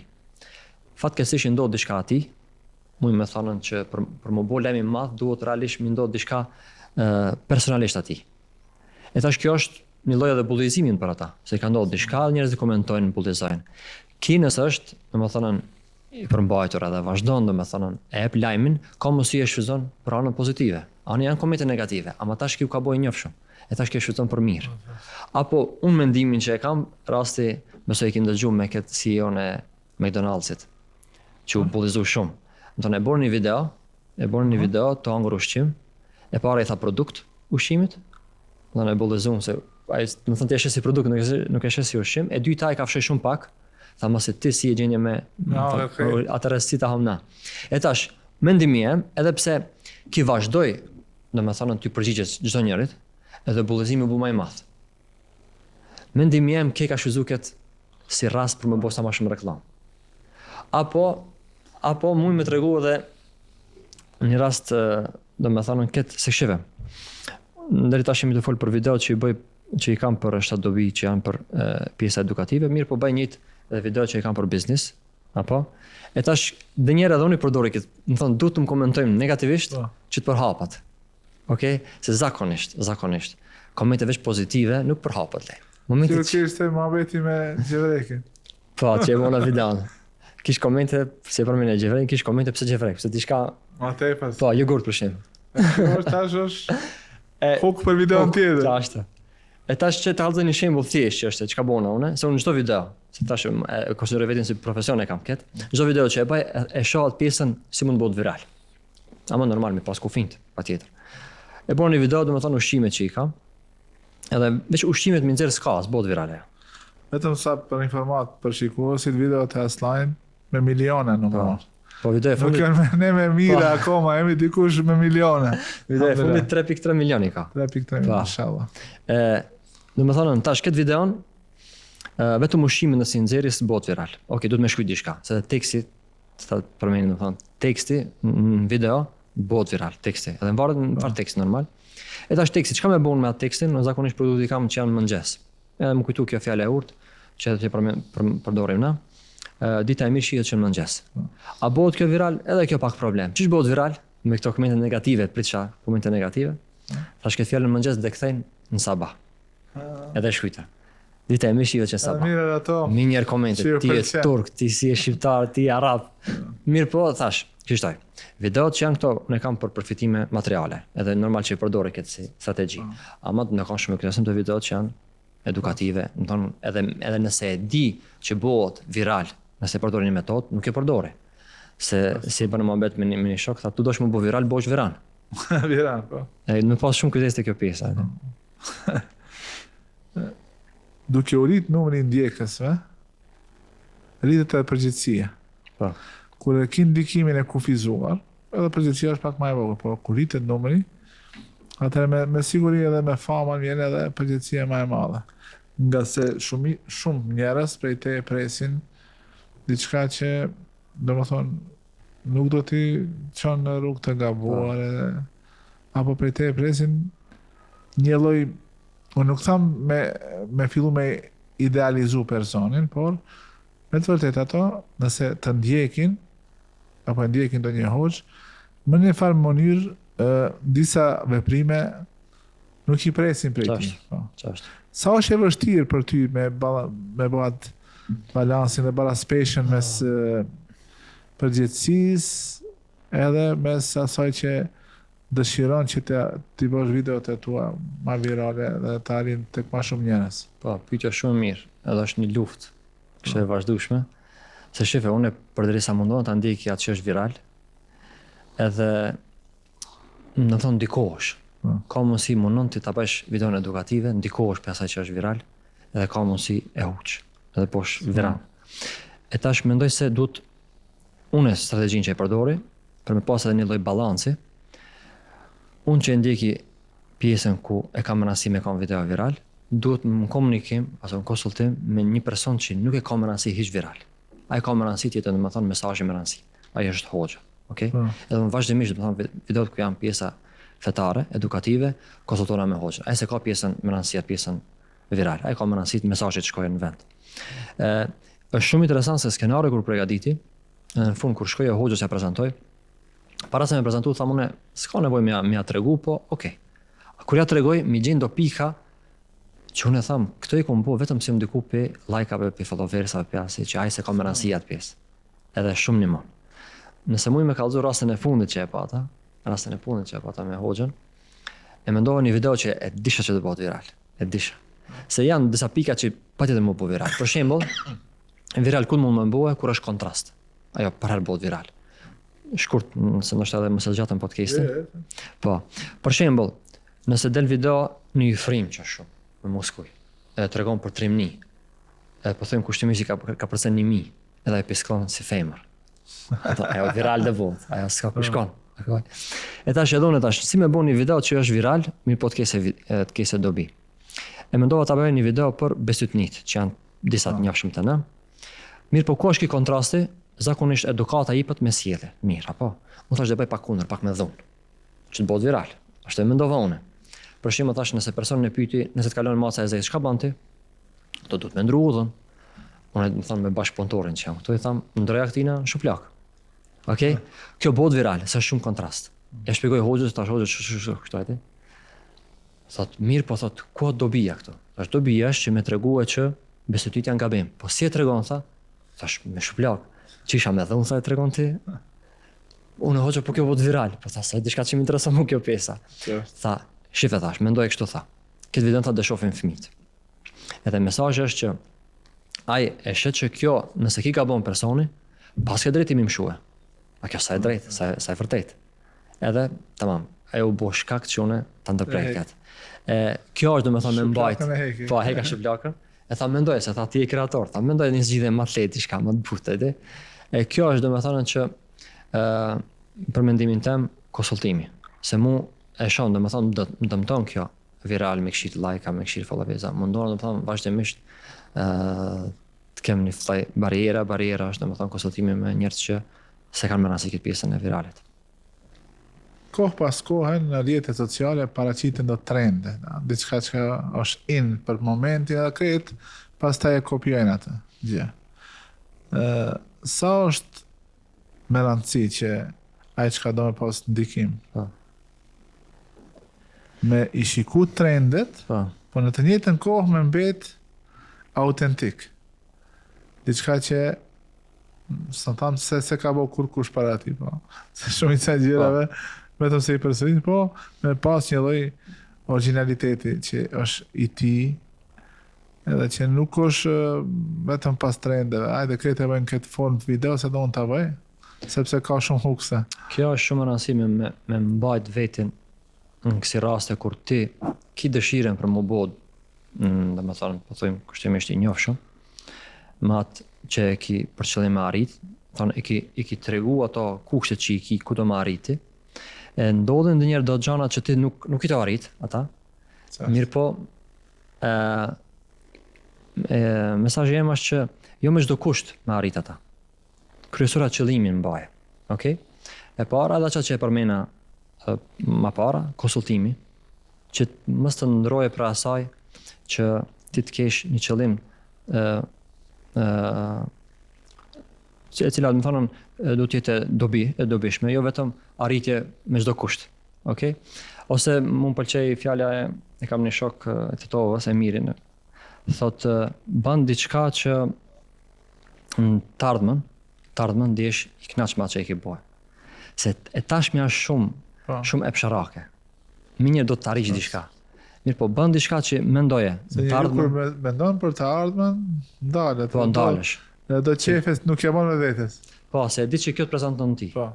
Fatkeqësisht ndodh diçka atij, muj me thënën që për më bo lajm i madh duhet realisht më ndodh diçka personalisht atij. E tash kjo është një lloj edhe bullizimi për ata, se ka ndodhur diçka, njerëzit komentojnë, bullizojnë. Kinës është, domethënë, i përmbajtur edhe vazhdon, domethënë, e jep lajmin, ka mundësi e shfryzon për anën pozitive. Ani janë komente negative, ama tash kjo ka bëj njofshëm. E tash kjo shfryzon për mirë. Apo unë mendimin që e kam, rasti, besoj e kim dëgjuar me këtë CEO-n e McDonald's-it, që u bullizu shumë. Domethënë e bën një video, të hangur ushqim, e para i tha produkt ushqimit, domethënë e bullizuan se ai, domethënë ti e sheh si produkt, nuk e sheh si ushqim, e dyta ai ka fsheh shumë pak. Tha mos e ti si e gjenje me atëre si ta hamna. E tash, mendimi jam, edhe pse ki vazhdoj, domethënë ty përgjigjes çdo njerit, edhe bullizimi u bë më i madh. Mendimi jam ke ka shfryzuar si rast për më bëj sa më shumë reklam. Apo mund më tregu edhe një rast, domethënë këtë se shive. Deri tash më të fol për videot që i kam për shtat dobi që janë për pjesa edukative, mirë po bëj një dhe video që i kam për biznes, apo? E tash, dhe njerë edhe unë i përdori këtë, më thonë, du të më komentojmë negativisht, që të përhapat. Okej? Se zakonisht, komente veç pozitive, nuk përhapat le. Që kështë ma beti me Gjevrekin. Po, që e bona videon. Kish komente, se për mene Gjevrek, kish komente pëse Gjevrek, pëse t'i shka... Ma tepës. Po, jogurt për shimë. Tash është huk për videon tjetër. Ashtë. E tash që të halëzën një shembull thjesht që është, që ka bona une, se unë çdo video, se tash e konsideroj vetin si profesion e kam këtë, çdo video që e bëj, e shoh atë pjesën si mund të bëhet viral. Ama normal, me pas kufint, patjetër. E bëra një video, domethënë ushqimet që i kam, edhe veç ushqimet më nxjerr s'ka, s'bëhet viral ajo. Vetëm sa për informat për shikuesit, videot e Asllajn me miliona numër. Po video e fundit. Nuk janë ne me mira akoma, jemi dikush me miliona. Video e fundit 3.3 milioni ka. 3.3 milioni, inshallah. Domethënë tash këtë videon vetëm ushqimin nëse i nxjerrë s'bëhet viral. Okej, duhet më shkruaj diçka, se teksti, ta përmendim domethënë, teksti në video bëhet viral, teksti. Edhe varet në fakt tekst normal. E tash teksti, çka më bën me atë tekstin? Në zakonisht produkti kam që janë mëngjes. Edhe më kujtu kjo fjalë e urtë që ti përdorim na. Dita e mirë shihet që në mëngjes. A bëhet kjo viral? Edhe kjo pak problem. Çish bëhet viral? Me këto komente negative, pritësha komente negative. Tash këtë fjalën në mëngjes dhe kthejnë në sabah. Edhe shkujta. Dita e mirë shihet që në sabah. Mirë ato. Minjer komente, ti je turk, ti si je shqiptar, ti je arab. Mirë po, thash, Kishtaj. Videot që janë këto ne kam për përfitime materiale, edhe normal që i përdore këtë si strategji. Ama ne kanë shumë kresim të videot që janë edukative, do të thonë edhe nëse e di që bëhet viral, nëse përdori një metodë, nuk e përdore. Se si bën mohabet me një shok, tha tu dosh më bë viral, bësh viran. Viran, po. Nuk pas shumë kujdes te kjo pjesa. Duke u rrit numri ndjekësve, rritet edhe përgjegjësia. Po. Kur e ki ndikimin e kufizuar, edhe përgjegjësia është pak më e vogël, por kur rritet numri, atëherë me siguri edhe me fama vjen edhe përgjegjësia më e madhe. Nga se shumë njerëz prej te e presin diçka që domethënë nuk do t'i çon në rrugë të gabuar, apo prej te e presin një lloj, unë nuk tham me fillu me idealizu personin, por me të vërtet ato, nëse të ndjekin, apo e ndjekin do një hoxh, më një farë mënyrë disa veprime nuk i presin prej ti. Sa është e vështirë për ty me bëhat balansin dhe balancing mes përgjegjësisë edhe mes asaj që dëshiron që t'i bësh videot e tua ma virale dhe të arrin tek ma shumë njerëz. Po, pyetja shumë mirë, edhe është një luftë që e vazhdueshme. Se shefe, unë përderisa mundohem ta ndjeki atë që është viral, edhe në thonë ndikohesh. Ka mundësi mundon ti ta bësh videon edukative, ndikohesh për asaj që është viral, edhe ka mundësi e huq, edhe posh viral. E tash mendoj se duhet unë strategjinë që e përdori për me pas edhe një lloj balanci. Unë që ndjeki pjesën ku e kam rëndësi me kam video viral, duhet në komunikim, ose në konsultim me një person që nuk e ka më rëndësi hiç viral. Ai ka më rëndësi tjetër, do të thonë mesazhi më rëndësi. Ai është hoxha, okay? Edhe unë vazhdimisht do të thonë videot ku janë pjesa fetare, edukative, konsultona me hoxhën. Ai se ka pjesën më rëndësi, pjesën viral. Ai ka më rëndësi mesazhet që shkojnë në vend. Është shumë interesant se skenari kur përgatiti, në fund kur shkoi hoxhës ja prezantoi, para se me prezantu, thamë unë, s'ka nevojë me ja tregu, po, okej. Kur ja tregoj, mi gjenë do pika që unë e thamë, këto i kom po vetëm si më diku për lajkave, për followersave, për asi, që ajse ka më rëndësi atë pjesë. Edhe shumë një mon. Nëse muj me kallëzu rastin e fundit që e pata me hoxhën, e mendova një video që e disha që të bëhet viral. E disha. Se janë disa pika që patjetër më bëhet viral. Për shembull, viral ku mund më bëhe kur është kontrast. Ajo për herë bëhet viral. Shkurt, se nështë edhe mëse gjatën podcastin. Po, për shembull, nëse del video në një frim që shumë, me muskuj, edhe të regon për trimni, edhe po thëjmë kushtimi që ka përcen 1000, edhe e piskon si femër. Ajo viral dhe vot, ajo s'ka përshkon. E tash edhe unë tash, si me bo një video që është viral, mirë po të kese dobi. E mendova ta bëj një video për besytnit, që janë disa të njafshëm të në. Mirë po ku është ki kontrasti, zakonisht edukata jepet me sjellje, mirë, apo? Unë thash dhe bëj pak kundër, pak me dhunë, që të bëhet viral. Ashtu e mendova unë. Për shembull thash nëse personin e pyeti, nëse të kalon maca e zezë, çka bën ti? Do duhet me ndru udhën. Unë më thon me bashkëpunëtorin që jam këtu, i tham, ndroj aktina në shuplak. Okej? Kjo bëhet viral, sa shumë kontrast. Ja shpjegoj hoxhës, tash hoxhës kështu aty. Thot, mirë, po thot, ku do bija këtu? Tash do bija është që me treguar që besytit janë gabim. Po si e tregon tha? Tash me shuplak. Çisha me dhun sa e tregon ti? Unë hoxha po kjo bëhet viral, po tha sa diçka që më intereson më kjo pjesa. Tha, shife thash, mendoj kështu tha. Këtë video tha do shohin fëmijët. Edhe mesazhi është që ai e shet që kjo, nëse ki gabon personi, pas ke drejtë mi mshue. A kjo sa e drejtë, sa e vërtet. Edhe tamam, ajo u bë shkak që unë ta ndërprej atë. Kjo është domethënë me mbajt. Po heka shuplakën. E tha mendoj se tha ti je kreator, tha mendoj një zgjidhje më atleti diçka më të butë ide. Kjo është domethënë që për mendimin tim konsultimi. Se mu e shoh domethënë më dëmton kjo viral me këshit like, me këshit followers. Mundohem domethënë vazhdimisht të kem një lloj bariera është domethënë konsultimi me njerëz që se kanë marrë këtë pjesën e viralit. Kohë pas kohë në rrjetet sociale paraqiten do trende, diçka që është in për momentin edhe kret, pastaj e kopjojnë atë gjë. Sa është me rëndësi që ai çka do me pas ndikim? Me i shiku trendet, po në të njëjtën kohë me mbet autentik. Diçka që S'në thamë se ka bo kur kush para ti, po. Se shumica e gjërave, vetëm se i përsërit, po, me pas një lloj originaliteti që është i ti, edhe që nuk është vetëm pas trendeve, ajde krejt e bëjnë këtë formë të video se do unë të bëj, sepse ka shumë hukse. Kjo është shumë e rëndësishme me mbajt vetin në kësi raste kur ti ki dëshiren për më bod, dhe më thonë, po thojmë kushtimisht i njofshëm, me atë që e ki për qëllim me arrit, thonë i ki tregu ato kushtet që i ki ku do me arriti, e ndodhin dhe njerë do gjanat që ti nuk i të arrit, ata, mirë po, mesazhi im është që jo me çdo kusht me arrit ata. Kryesora qëllimin mbaje. Okej? E para edhe çka që e përmena më para, konsultimi, që mos të ndroje për asaj që ti të kesh një qëllim e cila më thonën do të jetë e dobishme, jo vetëm arritje me çdo kusht. Okej? Ose më pëlqej fjala e kam një shok e Titovës, Emirin, thotë ban diçka që në të ardhmen ndihesh i kënaqur me atë që e ke bërë. Se e tashmja është shumë epsharake. Minjë do të arrish diçka. Mirë po bën diçka që mendoje. Se njëri kur mendon për të ardhmen, ndalet. Po ndalesh. Do qefes nuk ja bën me vetes. Po, se e di që kjo të prezanton ti. Po.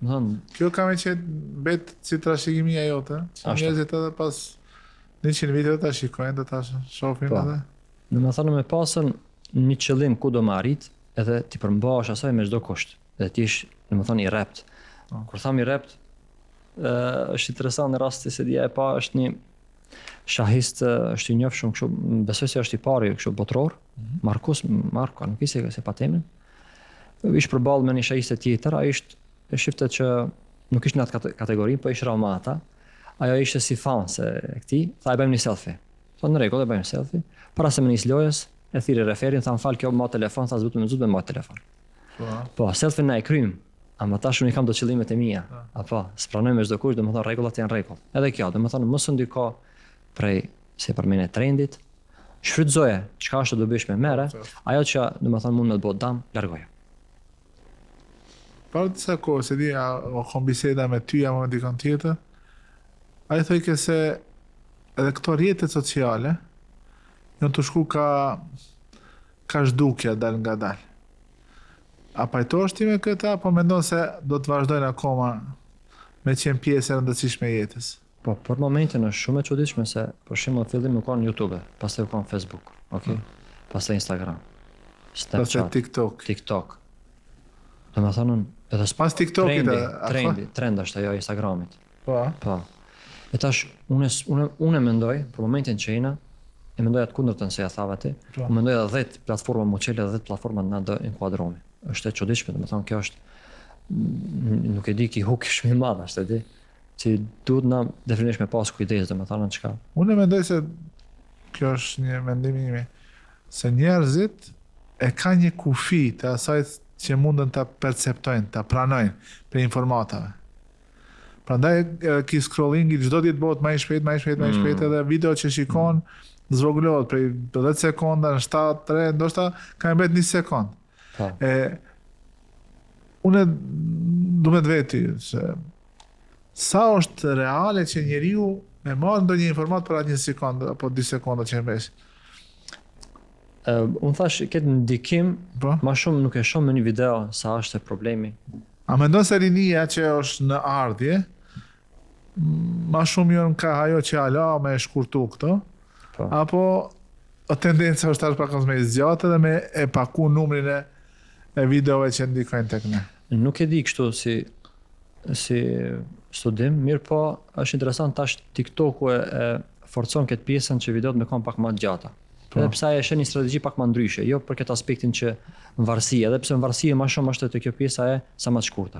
Më thënë, Kjo ka me qenë bet si trashëgimia jote, që njerëzit edhe pas 100 vite do ta shikojnë, do ta shohin edhe. Në më thënë me pasën një qëllim ku do më arrit, edhe ti përmbahesh asaj me çdo kusht. Dhe ti ish, në më thënë, i rept. Kur tham i rept, është interesant në rasti se dia e pa është një shahist, është i njohur shumë kështu, besoj se është i pari kështu botror, Marko, nuk i se pa temën. Ish përballë me një shahiste tjetër, ai ishte e shifte që nuk ishte në atë kategori, po ishte Ramata. Ajo ishte si fan se e këtij, tha e bëjmë një selfie. Thonë në rregull, e bëjmë selfie. Para se më nis lojës, e thirrë referin, tha fal kjo më telefon, tha zbutë me telefon. Po, selfie na e kryjm. Ama tash unë kam do qëllimet e mia. Apo, s'pranoj me çdo kush, domethënë rregullat janë rregull. Edhe kjo, domethënë mos u ndiko prej se përmend trendit. Shfrytëzoje çka është e dobishme merre, ajo që domethënë mund të bëhet dam, largoje. Para disa kohë, se di, o kom biseda me ty, ama me dikon tjetër, a i thoi ke se edhe këto rrjetet sociale janë të shku ka zhdukja dal nga dal. A pajtohesh ti me këta, apo mendon se do të vazhdojnë akoma me qenë pjesë e rëndësishme e jetës? Po, për momentin është shumë e çuditshme se për shembull fillim u kanë YouTube, pastaj u kanë Facebook, okay? Pastaj Instagram, Pastaj TikTok. Domethënë edhe pas TikTokit trend është ajo Instagramit. Po. E tash unë mendoj për momentin që jena e mendoj atë kundërtën se ja thava ti. Unë mendoj edhe 10 platforma muçele dhe 10 platforma na do inkuadromi. Është e çuditshme, domethënë kjo është nuk e di ki huk shumë i madh është e di. Që duhet na definisht me pas kujdes domethënë çka. Unë mendoj se kjo është një mendim i im, se njerëzit e kanë një kufi të asaj që mundën ta perceptojnë, ta pranojnë për informatave. Prandaj ki scrollingi çdo ditë bëhet më i shpejt edhe video që shikon zvogëlohet prej 10 sekonda në 7, 3, ndoshta ka mbet 1 sekond. Unë duhet veti se sa është reale që njeriu me marrë ndonjë informat për atë 1 sekond apo 2 sekonda që mbesh. Unë thash këtë ndikim, ma shumë nuk e shoh me një video sa është e problemi. A mendon se rinia që është në ardhje, ma shumë janë ka ajo që ala me shkurtu këto, apo tendenca është tash pak më e zgjatë dhe me e paku numrin e videove që ndikojnë tek ne. Nuk e di kështu si studim, mirë po është interesant tash TikToku e forcon këtë pjesën që videot me kanë pak më gjata. Edhe pse ai është një strategji pak më ndryshe, jo për këtë aspektin që në varësi, edhe pse në varësi më shumë është te kjo pjesa e sa më të shkurta.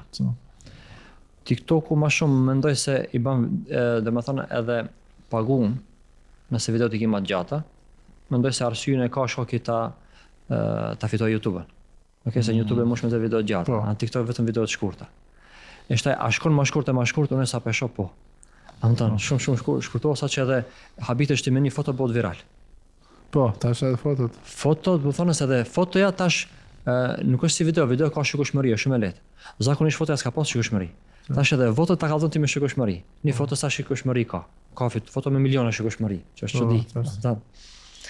TikToku më shumë mendoj se i bën domethënë edhe paguën nëse videot i ke më të gjata. Mendoj se arsyeën e ka shoku ta fitoj YouTube-n. Okej, se YouTube e mush me të video të gjata, a TikTok vetëm video të shkurta. E shtaj a shkon më shkurt, unë sa pesho po. Anton, shumë shkurtohet sa që edhe habitesh ti me një foto bëhet viral. Po, tash edhe fotot. Fotot, do thonë se edhe fotoja tash nuk është si video ka shikueshmëri, është shumë e lehtë. Zakonisht fotoja s'ka pas shikueshmëri. Tash edhe votot ta kallzon ti me shikueshmëri. Një foto sa shikueshmëri ka. Ka foto me miliona shikueshmëri, që është çudi.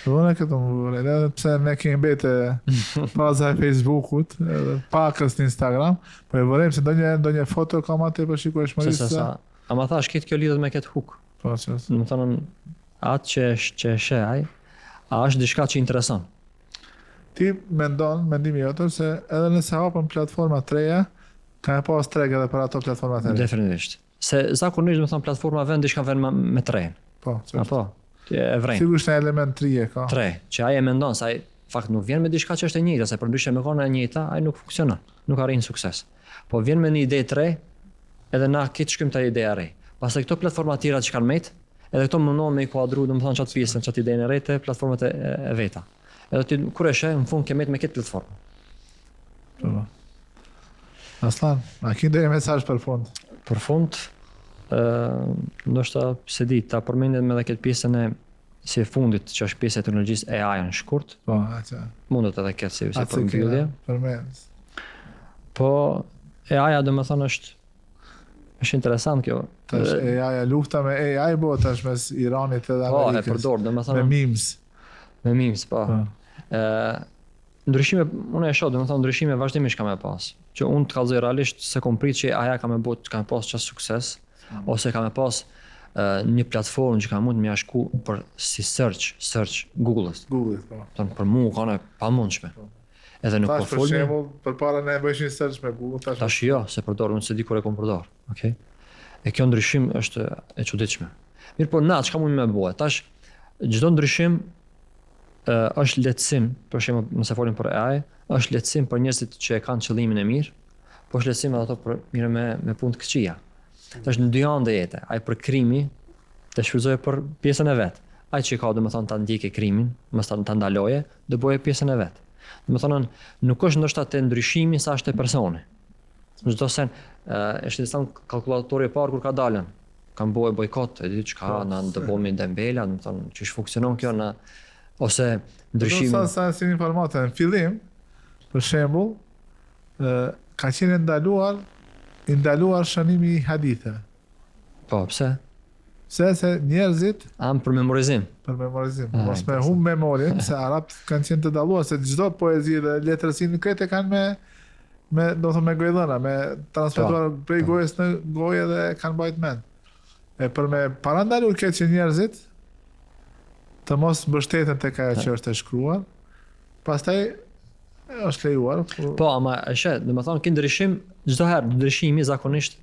Unë këtë më edhe pse ne kemi mbete paza e Facebookut, edhe pakës në Instagram, po e vërejmë se ndonjë foto ka ma tepër shikueshmëri se. Ama thash këtë kjo lidhet me këtë huk. Po, çes. Do të thonë atë që sheh a është diçka që intereson. Ti mendimi jotër se edhe nëse hapën platforma të reja, ka e pas treg edhe për ato platforma të reja. Definitivisht. Se zakonisht do të thonë platforma vend diçka vend me tren. Po, apo ti e vren. Sigurisht në element trije ka. Tre, që ai e mendon se ai fakt nuk vjen me diçka që është e njëjta, se përndryshe me kanë e njëjta, ai nuk funksionon, nuk arrin sukses. Po vjen me një ide të re, edhe na këtë shkrim të ide e re. Pastaj këto platforma të tjera që kanë met, edhe këto mundohen me kuadru, domethënë çat pjesën, çat idenë e re të platformat e veta. Edhe ti kur e sheh në fund ke met me këtë platformë. Po. Aslan, a ke ndonjë mesazh për fund? Për fund, ndoshta se di ta përmendim edhe këtë pjesën e si e fundit që është pjesa e teknologjisë AI në shkurt. Po, atë. Mundet edhe këtë si përmbyllje. Përmend. Po AI-ja domethënë është interesant kjo. Tash AI lufta me AI tash mes Iranit edhe Amerikës. Po, e përdor domethënë me memes. Me memes, po. Ndryshime, unë e shoh, domethënë ndryshime vazhdimisht ka më pas. Që unë të kallzoj realisht se kom prit që AI ka më pas çast sukses, ose ka më pas një platformë që ka mund më shku për si search Google-s. Google-s, po. Ton për mua kanë pamundshme. Edhe nuk po fol. Për shembull, përpara ne bëjmë search me Google tash jo, se përdor, unë se di kur e kom përdor. Okej. E kjo ndryshim është e çuditshme. Mirë, po na çka mund më bëj? Tash çdo ndryshim është lehtësim, për shembull, nëse folim për AI, është lehtësim për njerëzit që e kanë qëllimin e mirë, po është lehtësim edhe ato për mirë me punë të këqija. Tash në dy anë jete, ai për krimi të shfrytëzojë për pjesën e vet. Ai që ka domethënë ta ndjekë krimin, mos ta ndaloje, do bëjë pjesën e vet. Domethënë nuk është ndoshta te ndryshimi sa është te personi. Çdo sen është nisam kalkulatori i parë kur ka dalën. Kan bëu bojkot, e di çka na ndëbomi Dembela, domethënë çish funksionon kjo na ose ndryshimi. Sa si informata në fillim, për shembull, ka qenë ndaluar shënimi i haditheve. Po, pse? Se njerëzit për memorizim. Për memorizim. Mos me humb memorin, se arabt kanë qenë të dalluar se çdo poezi dhe letërsinë këtë kanë me do të thonë me gojëllëna, me transmetuar prej gojës në gojë dhe kanë bajt mend. E për me parandalur këtë që njerëzit të mos mbështeten tek ajo që është e shkruar, pastaj është lejuar. Po, ama është, domethënë që ndryshim çdo herë, ndryshimi zakonisht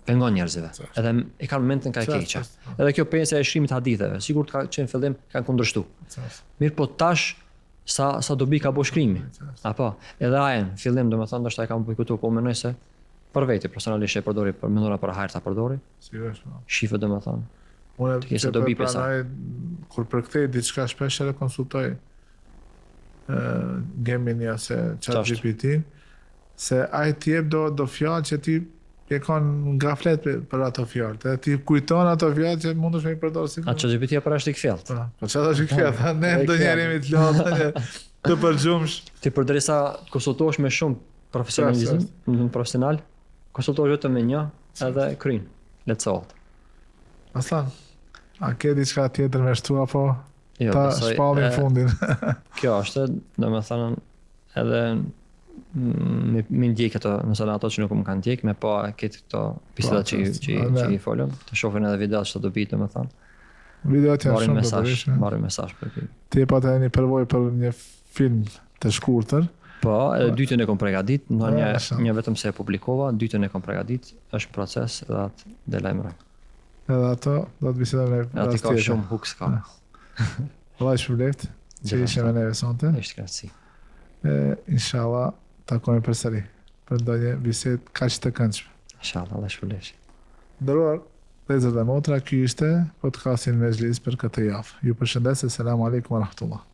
pengon njerëzve. Edhe e kanë momentin ka keqja. Edhe kjo pjesë e shkrimit të haditheve, sigurt ka qenë fillim kanë kundërshtuar. Mirë, po tash sa dobi ka bëu shkrimi. Apo, edhe ai në fillim domethënë ndoshta e kanë bojkotuar, po mendoj se për vete personalisht e përdori për mendora për hajër ta përdori. Sigurisht. Shifë domethënë. Unë se dobi pesa. Kur përkthej diçka shpesh edhe konsultoj Gemini ose ChatGPT, se ai ti jep do fjalë që ti e kanë ngaflet për ato fjalë. Dhe ti kujton ato fjalë që mundesh me i përdor sigurisht. A ChatGPT apo është i kthjellët? Po çfarë është i kthjellët? Ne ndonjëherë jemi të lodhur të përgjumsh. Ti përderisa konsultohesh me shumë profesionalizëm, profesional, konsultohesh vetëm me një edhe kryen. Lehtësohet. Aslan, a ke diçka tjetër me shtu apo jo, ta shpallin fundin? Kjo është, domethënë edhe me ndjek ato, nëse ato që nuk më kanë ndjek, me pa këtë këto bisedat që i folëm, të shohin edhe videot që do bëj domethënë. Videot janë shumë të përshme. Marrim mesazh për këtë. Ti e pata një përvojë për një film të shkurtër. Po, edhe dytën e kom përgatit, një vetëm se e publikova, dytën e kom përgatit, është proces edhe atë dhe lajmëroj. Edhe ato do të bisedojmë në rast tjetër. Aty ka shumë huk ska. Vallaj shpëleft që ishe me neve sonte. Ishte kënaqësi. Inshallah takojmë përsëri për ndonjë bisedë kaq të këndshme. Inshallah, Allah shpëlef. Nderuar vëllezër dhe motra, ky ishte podcasti Mezhlis për këtë javë. Ju përshëndes, selam aleikum wa rahmatullah.